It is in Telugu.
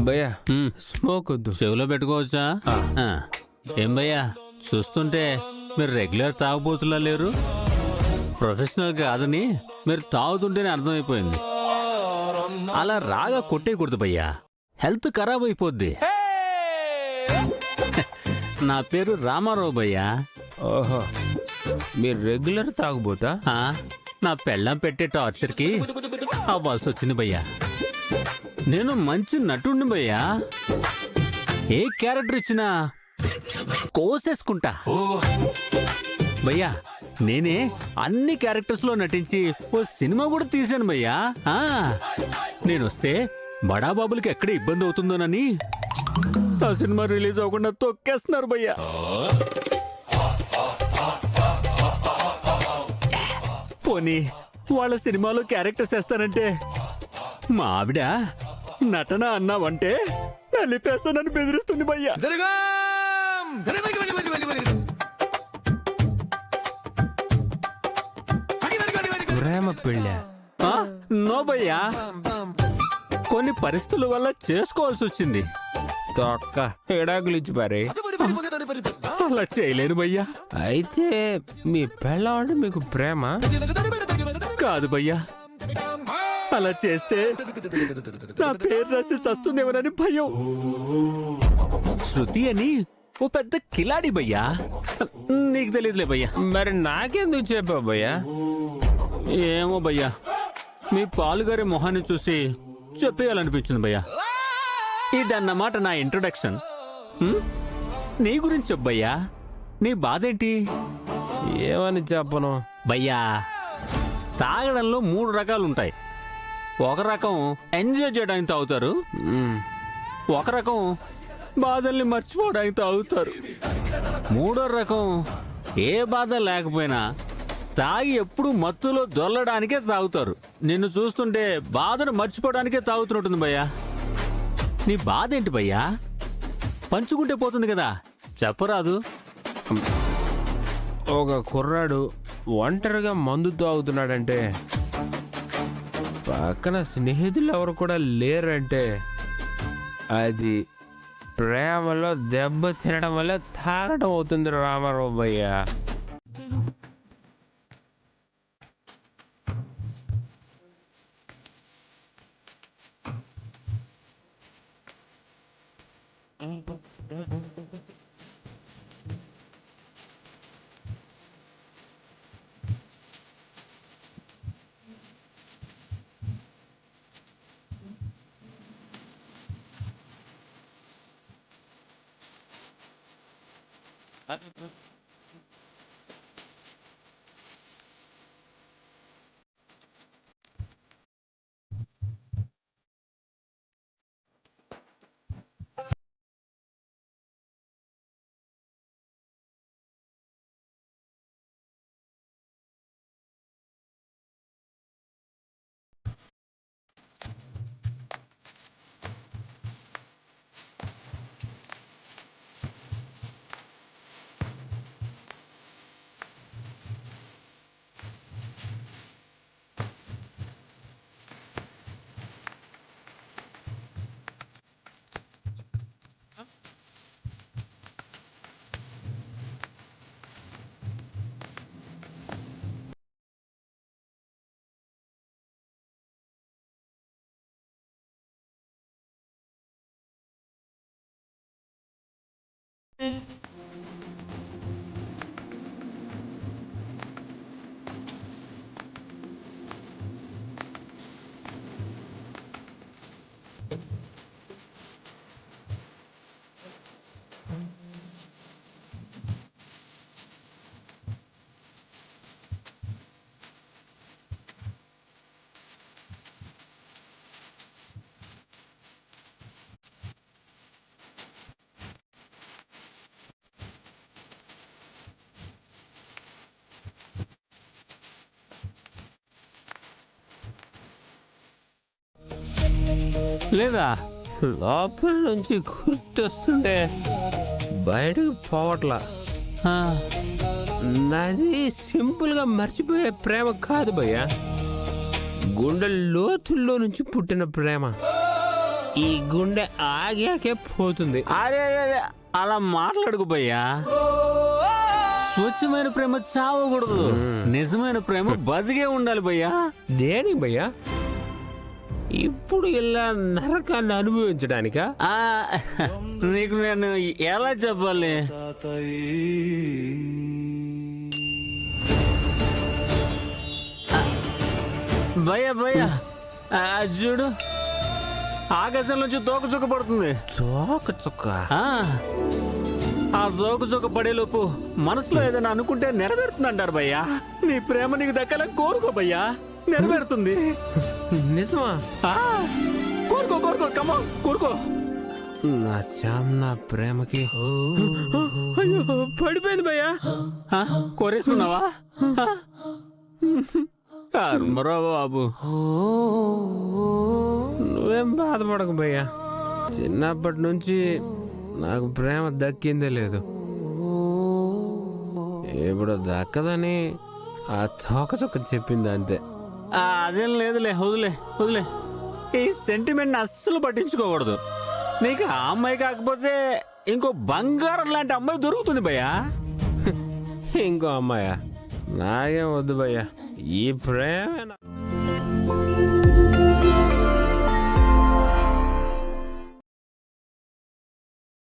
భయ్యా స్మోక్ వద్దు. చెవిలో పెట్టుకోవచ్చా? ఏం భయ్యా చూస్తుంటే మీరు రెగ్యులర్ తాగుబోతులా లేరు. ప్రొఫెషనల్ కాదని మీరు తాగుతుంటేనే అర్థమైపోయింది. అలా రాగా కొట్టేయకూడదు భయ్యా, హెల్త్ ఖరాబ్ అయిపోద్ది. నా పేరు రామారావు భయ్యా. ఓహో, మీరు రెగ్యులర్ తాగుబోతా? నా పెళ్ళం పెట్టే టార్చర్కి అవ్వాల్సి వచ్చింది భయ్యా. నేను మంచి నటుణ్ణి భయ్యా, ఏ క్యారెక్టర్ ఇచ్చినా కోసేసుకుంటా భయ్యా. నేనే అన్ని క్యారెక్టర్స్ లో నటించి ఓ సినిమా కూడా తీశాను భయ్యా. నేనొస్తే బడాబాబులకి ఎక్కడ ఇబ్బంది అవుతుందోనని ఆ సినిమా రిలీజ్ అవ్వకుండా తొక్కేస్తున్నారు భయ్యా. పోనీ వాళ్ళ సినిమాలో క్యారెక్టర్స్ వేస్తానంటే మా ఆవిడ నటన అన్నావంటే నలిపేస్తానని బెదిరిస్తుంది భయ్యా. ప్రేమ పెళ్ళా? నో భయ్యా, కొన్ని పరిస్థితుల వల్ల చేసుకోవాల్సి వచ్చింది. తొక్క ఎడాకులు ఇచ్చి పారే. అలా చేయలేను భయ్యా. అయితే మీ పెళ్ళం అంటే మీకు ప్రేమ కాదు భయ్యా, అలా చేస్తే నా పేరు రాసి చస్తుందేమోనని భయం. శృతి అని ఓ పెద్ద కిలాడి భయ్యా, నీకు తెలియదులే భయ్యా. మరి నాకెందుకు చెప్పావు భయ్యా? ఏమో భయ్యా, మీ పాలుగారి మొహాన్ని చూసి చెప్పేయాలనిపించింది భయ్యా. ఇదన్నమాట నా ఇంట్రొడక్షన్. నీ గురించి చెప్పయ్యా, నీ బాధేంటి? ఏమని చెప్పను భయ్యా, తాగడంలో 3 రకాలుంటాయి. ఒక రకం ఎంజాయ్ చేయడానికి తాగుతారు, ఒక రకం బాధల్ని మర్చిపోవడానికి తాగుతారు, మూడో రకం ఏ బాధ లేకపోయినా తాగి ఎప్పుడు మత్తులో దొల్లడానికే తాగుతారు. నిన్ను చూస్తుంటే బాధను మర్చిపోవడానికే తాగుతున్నట్టుంది భయ్యా. నీ బాధ ఏంటి భయ్యా? పంచుకుంటే పోతుంది కదా, చెప్పరాదు? ఒక కుర్రాడు ఒంటరిగా మందు తాగుతున్నాడంటే, పక్కన స్నేహితులు ఎవరు కూడా లేరంటే, అది ప్రేమలో దెబ్బ తినడం వల్ల తాగడం అవుతుంది రామారావు భయ్యా. లేదా? లోపల నుంచి గుర్తొస్తుండే బయటకు పోవట్లా. నాది సింపుల్ గా మర్చిపోయే ప్రేమ కాదు భయ్యా, గుండె లోతుల్లో నుంచి పుట్టిన ప్రేమ. ఈ గుండె ఆగాకే పోతుంది. అరే అలా మాట్లాడుకు భయ్యా. స్వచ్ఛమైన ప్రేమ చావకూడదు, నిజమైన ప్రేమ బతికే ఉండాలి భయ్యా. దేనికి భయ్యా? ఇప్పుడు ఇలా నరకాన్ని అనుభవించడానికా? నీకు నేను ఎలా చెప్పాలి? భయ్యా భయ్యా, చూడు ఆకాశం నుంచి తోక చుక్క పడుతుంది. తోక చుక్క? ఆ తోక చుక్క పడేలోపు మనసులో ఏదైనా అనుకుంటే నెరవేరుతుందంటారు భయ్యా. నీ ప్రేమ నీకు దక్కేలా కోరుకో భయ్యా, నెరవేరుతుంది. నిజమా? కోరుకో కోరుకో, కమో కోరుకో. నా చామ్నా ప్రేమకి అయ్యో పడిపోయింది భయ్యా. కోరేసుకున్నావా? మరో బాబు, నువ్వేం బాధపడకు భయ్యా. చిన్నప్పటి నుంచి నాకు ప్రేమ దక్కిందే లేదు. ఇప్పుడు దక్కదని ఆ తోక చుక్క చెప్పింది అంతే. అదేం లేదులే, వదిలే వదిలే. ఈ సెంటిమెంట్ అస్సలు పట్టించుకోకూడదు. నీకు ఆ అమ్మాయి కాకపోతే ఇంకో బంగారం లాంటి అమ్మాయి దొరుకుతుంది భయ్యా. ఇంకో అమ్మాయా? నాకేం వద్దు భయ్యా, ఈ ప్రేమ